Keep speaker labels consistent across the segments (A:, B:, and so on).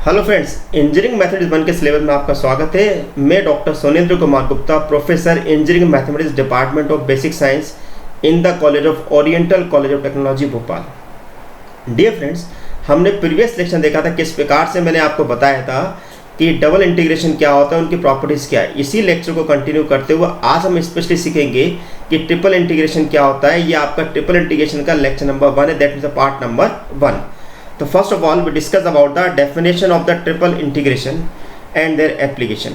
A: Hello friends, engineering mathematics 1 के syllabus में आपका स्वागत है। मैं doctor Sonendra Kumar Gupta, professor engineering mathematics department of basic science in the college of oriental college of technology Bhopal. Dear friends, हमने previous lecture देखा था किस प्रकार से मैंने आपको बताया था कि डबल इंटीग्रेशन क्या होता है, उनकी प्रॉपर्टीज़ क्या है। इसी लेक्चर को कंटिन्यू करते हुए आज हम स्पेशली सीखेंगे कि ट्रिपल इंटीग्रेशन क्या होता है। ये आपका ट्रिपल इंटीग्रेशन का लेक्चर नंबर 1 है, that is the part number 1। So first of all, we discuss about the definition of the triple integration and their application.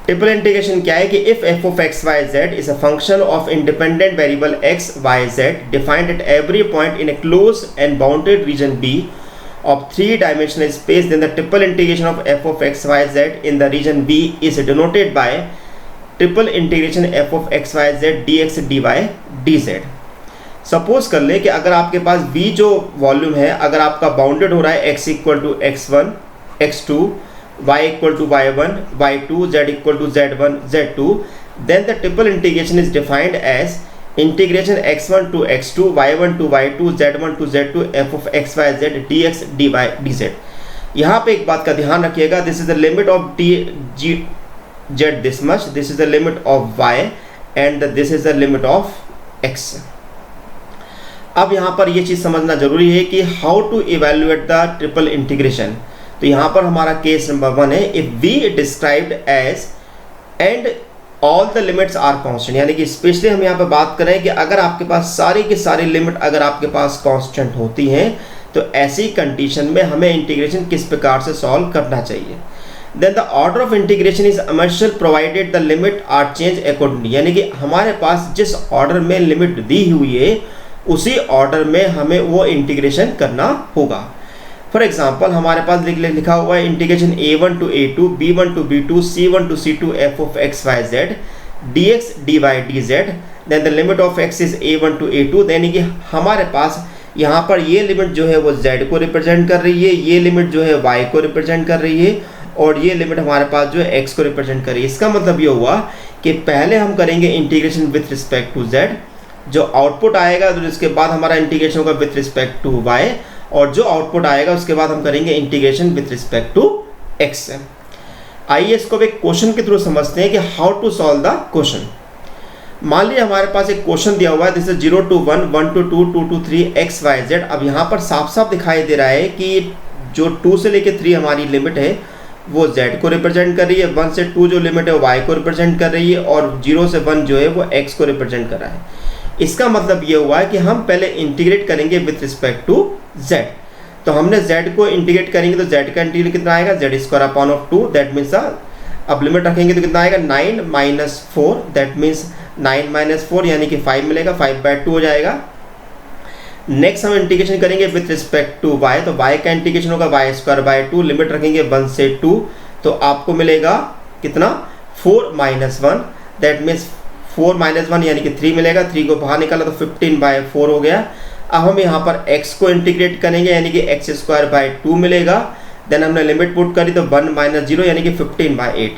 A: Triple integration क्या है कि if f of x y z is a function of independent variable x y z defined at every point in a closed and bounded region B of three-dimensional space, then the triple integration of f of x y z in the region B is denoted by triple integration f of x y z dx dy dz। Suppose कर ले कि अगर आपके पास v जो volume है, अगर आपका bounded हो रहा है x equal to x1 x2, y equal to y1 y2, z equal to z1 z2, then the triple integration is defined as integration x1 to x2 y1 to y2 z1 to z2 f of x y z dx dy dz। यहाँ पे एक बात का ध्यान रखिएगा, this is the limit of d z this much, this is the limit of y and this is the limit of x। अब यहाँ पर ये चीज़ समझना जरूरी है कि how to evaluate the triple integration. तो यहाँ पर हमारा केस नंबर 1 है, if we described as and all the limits are constant, यानी कि स्पेशली हम यहाँ पर बात करें कि अगर आपके पास सारी की सारी लिमिट अगर आपके पास कांस्टेंट होती हैं तो ऐसी कंडीशन में हमें इंटीग्रेशन किस प्रकार से सॉल्व करना चाहिए। Then the order of integration is immaterial provided the limit are change accordingly, यानी कि हमारे पास जिस ऑर्डर में लिमिट दी हुई है उसी ऑर्डर में हमें वो इंटीग्रेशन करना होगा। फॉर एग्जांपल हमारे पास लिखा हुआ है integration a1 to a2 b1 to b2 c1 to c2 f of x y z dx dy dz, then the limit of x is a1 to a2, यानी कि हमारे पास यहाँ पर ये लिमिट जो है वो z को रिप्रेजेंट कर रही है, ये लिमिट जो है y को रिप्रेजेंट कर रही है और ये लिमिट हमारे पास जो है x को रिप्रेजेंट कर रही है। इसका मतलब ये हुआ कि पहले हम करेंगे integration with respect to z, जो आउटपुट आएगा तो इसके बाद हमारा इंटीग्रेशन होगा विथ रिस्पेक्ट टू y, और जो आउटपुट आएगा उसके बाद हम करेंगे integration with respect to x। आइए इसको एक क्वेश्चन के थ्रू समझते हैं कि how to solve the question. मान लीजिए हमारे पास एक क्वेश्चन दिया हुआ है, this is 0 to 1 1 to 2 2 to 3 x y z। अब यहाँ पर साफ साफ दिखाई दे रहा है कि जो 2 से लेके 3 हमारी लिमिट है वो z को रिप्रेजेंट कर रही है, 1 से 2 जो लिमिट है y को रिप्रेजेंट कर रही है और 0 से 1 जो है वो x को रिप्रेजेंट कर रहा है। इसका मतलब ये हुआ है कि हम पहले इंटीग्रेट करेंगे विथ रिस्पेक्ट टू z। तो हमने z को इंटीग्रेट करेंगे तो z का इंटीग्रेट कितना आएगा, z square upon of 2, that means अब लिमिट रखेंगे तो कितना आएगा 9 माइनस 4, दैट मीन्स 9 माइनस 4 यानी कि 5 मिलेगा, 5/2 हो जाएगा। नेक्स्ट हम इंटीग्रेशन करेंगे विथ रिस्पेक्ट टू y, तो y का इंटीग्रेशन होगा y स्क्वायर बाय 2, लिमिट रखेंगे 1 से 2, तो आपको मिलेगा कितना 4 माइनस 1, दैट मीन्स 4 माइनस 1 यानी कि 3 मिलेगा, 3 को बाहर निकाला तो 15/4 हो गया। अब हम यहाँ पर x को इंटीग्रेट करेंगे यानी कि x स्क्वायर बाय 2 मिलेगा, देन हमने लिमिट पुट करी तो 1 माइनस 0 यानी कि 15/8,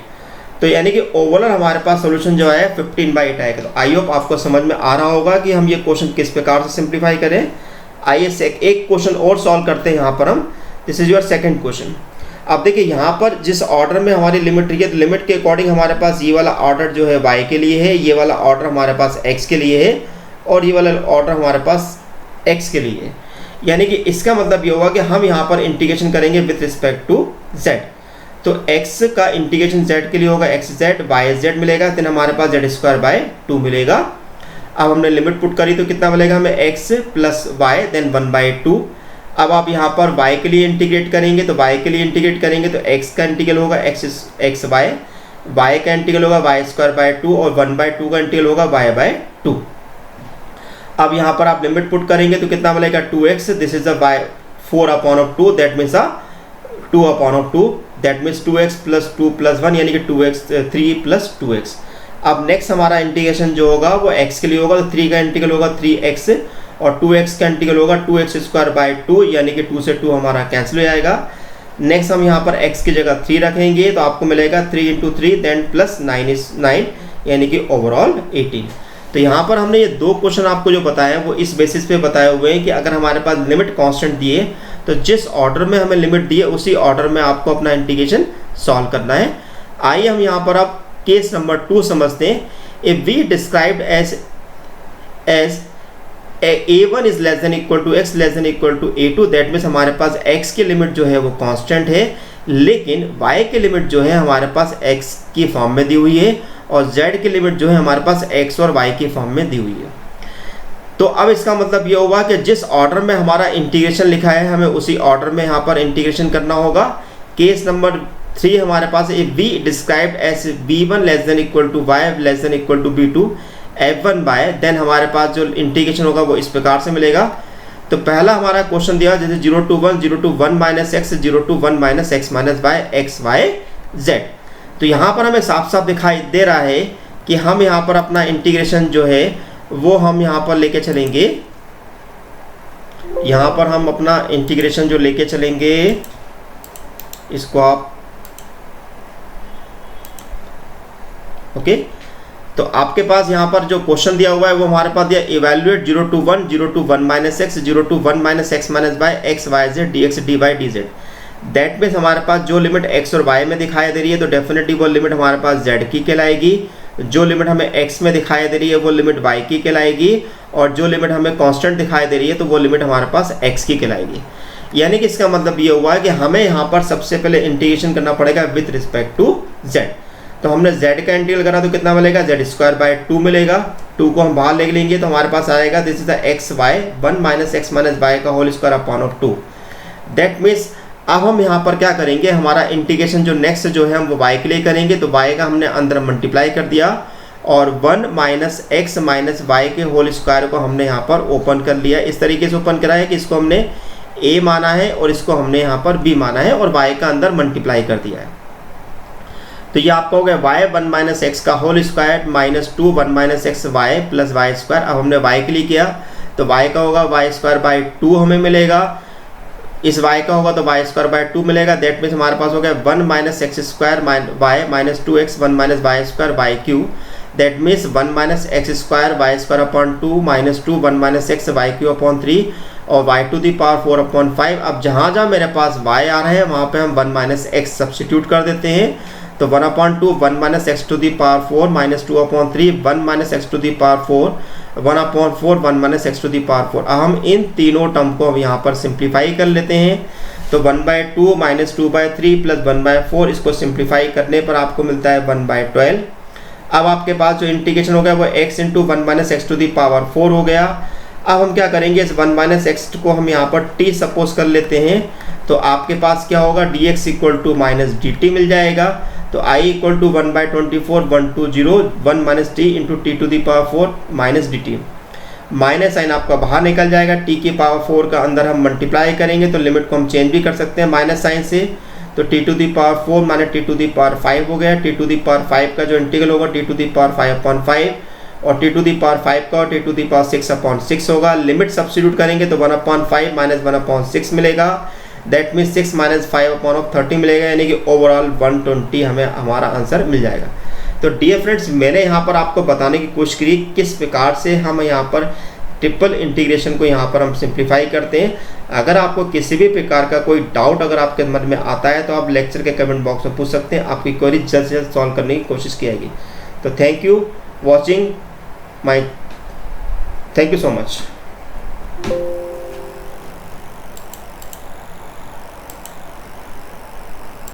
A: तो यानी कि ओवरऑल हमारे पास सोल्यूशन जो है 15/8 आएगा। तो आई होप आपको समझ में आ रहा होगा कि हम ये क्वेश्चन किस प्रकार से सिंप्लीफाई करें। आइए एक क्वेश्चन और सॉल्व करते हैं यहाँ पर हम, this is your second question. अब देखिए यहाँ पर जिस ऑर्डर में हमारी लिमिट रही है तो लिमिट के अकॉर्डिंग हमारे पास ये वाला ऑर्डर जो है y के लिए है, ये वाला ऑर्डर हमारे पास x के लिए है और ये वाला ऑर्डर हमारे पास x के लिए है। यानी कि इसका मतलब ये होगा कि हम यहाँ पर इंटीग्रेशन करेंगे विथ रिस्पेक्ट टू z। तो x का इंटीग्रेशन z के लिए होगा xz, yz मिलेगा, देन हमारे पास z स्क्वायर बाय 2 मिलेगा। अब हमने लिमिट पुट करी तो कितना मिलेगा हमें x प्लस y देन 1/2। अब आप यहाँ पर y के लिए इंटीग्रेट करेंगे तो y के लिए इंटीग्रेट करेंगे तो x का इंटीग्रल होगा x y, y का इंटीग्रल होगा y स्क्वायर बाय 2 और 1/2 का इंटीग्रल होगा y/2। अब यहाँ पर आप लिमिट पुट करेंगे तो कितना मिलेगा 2x, this is the y 4/2, that means 2/2, that means 2x plus 2 plus 1 यानी कि 2x 3 प्लस 2x। अब नेक्स्ट हमारा इंटीग्रेशन जो होगा वो x के लिए होगा तो 3 का इंटीग्रल होगा 3x और 2x का इंटीग्रल होगा 2x स्क्वायर बाय 2 यानी कि 2 से 2 हमारा कैंसिल हो जाएगा। नेक्स्ट हम यहाँ पर x की जगह 3 रखेंगे तो आपको मिलेगा 3 × 3 देन प्लस 9 इज 9 यानी कि ओवरऑल 18। तो यहाँ पर हमने ये दो क्वेश्चन आपको जो बताए हैं वो इस बेसिस पे बताए हुए हैं कि अगर हमारे पास लिमिट कांस्टेंट दिए तो जिस ऑर्डर में हमें लिमिट दी है उसी ऑर्डर में आपको अपना इंटीग्रेशन सॉल्व करना है। आइए हम यहाँ पर अब केस नंबर 2 समझते हैं। If we described as a1 is less than equal to x less than equal to a2, that means हमारे पास x की लिमिट जो है वो कांस्टेंट है, लेकिन y की लिमिट जो है हमारे पास x की फॉर्म में दी हुई है और z की लिमिट जो है हमारे पास x और y की फॉर्म में दी हुई है। तो अब इसका मतलब ये हुआ कि जिस ऑर्डर में हमारा इंटीग्रेशन लिखा है हमें उसी ऑर्डर में यहाँ पर इंटीग्रेशन करना होगा। केस नंबर 3 हमारे पास if we described as b1 less than equal to y less than equal to b2 f1 by, then हमारे पास जो इंटीग्रेशन होगा वो इस प्रकार से मिलेगा। तो पहला हमारा क्वेश्चन दिया जैसे 0 to 1 0 to 1 minus x 0 to 1 minus x minus by x y z. तो यहाँ पर हमें साफ साफ दिखाई दे रहा है कि हम यहाँ पर अपना इंटीग्रेशन जो है वो हम यहाँ पर लेके चलेंगे। यहाँ पर हम अपना इंटीग्रेशन जो लेके चलेंगे इसको आप ओके। तो आपके पास यहाँ पर जो क्वेश्चन दिया हुआ है वो हमारे पास दिया evaluate 0 to 1 0 to 1 minus x 0 to 1 minus x minus by x y z d x d y d z. That means हमारे पास जो लिमिट x और y में दिखाई दे रही है तो डेफिनेटली वो लिमिट हमारे पास z की कहलाएगी, जो लिमिट हमें x में दिखाई दे रही है वो लिमिट y की कहलाएगी और जो लिमिट हमें कांस्टेंट दिखाई दे रही है तो वो लिमिट हमारे पास x की कहलाएगी। यानी कि इसका मतलब ये हुआ है कि हमें यहाँ पर सबसे पहले इंटीग्रेशन करना पड़ेगा विथ रिस्पेक्ट टू z। तो हमने z का इंटीग्रल करा तो कितना मिलेगा, z स्क्वायर बाय 2 मिलेगा। 2 को हम बाहर ले लेंगे तो हमारे पास आएगा this is the x y 1 minus x minus y का whole square upon of 2। That means अब हम यहाँ पर क्या करेंगे, हमारा इंटीग्रेशन जो नेक्स्ट जो है हम वो y के लिए करेंगे। तो y का हमने अंदर मल्टीप्लाई कर दिया और 1 माइनस एक्स माइनस वाई के होल स्क्वायर को हमने यहाँ पर ओपन कर लिया। इस तरीके से ओपन करा है कि इसको हमने a माना है और इसको हमने यहाँ पर b माना है और y का अंदर मल्टीप्लाई कर दिया है। तो ये आपका हो गया y 1 माइनस एक्स का whole square minus 2 1 minus x y plus y square. अब हमने y के लिए किया तो y का होगा y स्क्वायर बाय 2 हमें मिलेगा, इस y का होगा तो y स्क्वायर बाय 2 मिलेगा। दैट मीन्स हमारे पास हो गया 1 minus x square y minus 2x 1 minus y square by q. That means 1 minus x square y square upon 2 minus 2 1 minus x y q upon 3 और y to the power 4 upon 5। अब जहाँ जहाँ मेरे पास y आ रहा है वहाँ पे हम 1 माइनस एक्स सब्सटीट्यूट कर देते हैं। तो 1 upon 2 1 minus x to the power 4 minus 2 upon 3 1 minus x to the power 4 1 upon 4 1 minus x to the power 4। अब हम इन तीनों टर्म को हम यहाँ पर सिंप्लीफाई कर लेते हैं। तो 1/2 माइनस 2/3 प्लस 1/4 इसको सिंप्लीफाई करने पर आपको मिलता है 1/12। अब आपके पास जो इंटीग्रेशन हो गया वो x into 1 minus x to the power 4 हो गया। अब हम क्या करेंगे, इस 1 माइनस एक्स को हम यहाँ पर t सपोज कर लेते हैं। तो आपके पास क्या होगा dx equal to minus dt मिल जाएगा। तो i equal to 1/24 120 1 minus t into t to the power 4 minus dt। Minus sign आपका बाहर निकल जाएगा, t की पावर 4 का अंदर हम मल्टीप्लाई करेंगे तो लिमिट को हम चेंज भी कर सकते हैं माइनस साइन से। तो t to the power 4 minus t to the power 5 हो गया। t टू दी पावर 5 का जो इंटीग्रल होगा t to the power 5 upon 5 और t टू दी पावर 5 का और t to the power 6 upon 6 होगा। लिमिट सब्स्टिट्यूट करेंगे तो 1 अपॉन 5 माइनस 1 अपॉन 6 मिलेगा। That means 6 minus 5 upon of 30 मिलेगा, यानी कि ओवरऑल 120 हमें हमारा आंसर मिल जाएगा। तो डियर फ्रेंड्स, मैंने यहाँ पर आपको बताने की कोशिश करी किस प्रकार से हम यहाँ पर ट्रिपल इंटीग्रेशन को यहाँ पर हम सिंप्लीफाई करते हैं। अगर आपको किसी भी प्रकार का कोई डाउट अगर आपके मन में आता है तो आप लेक्चर के कमेंट बॉक्स में पूछ सकते हैं, आपकी क्वेरी जल्द से जल्द सॉल्व करने की कोशिश की जाएगी। तो थैंक यू सो मच।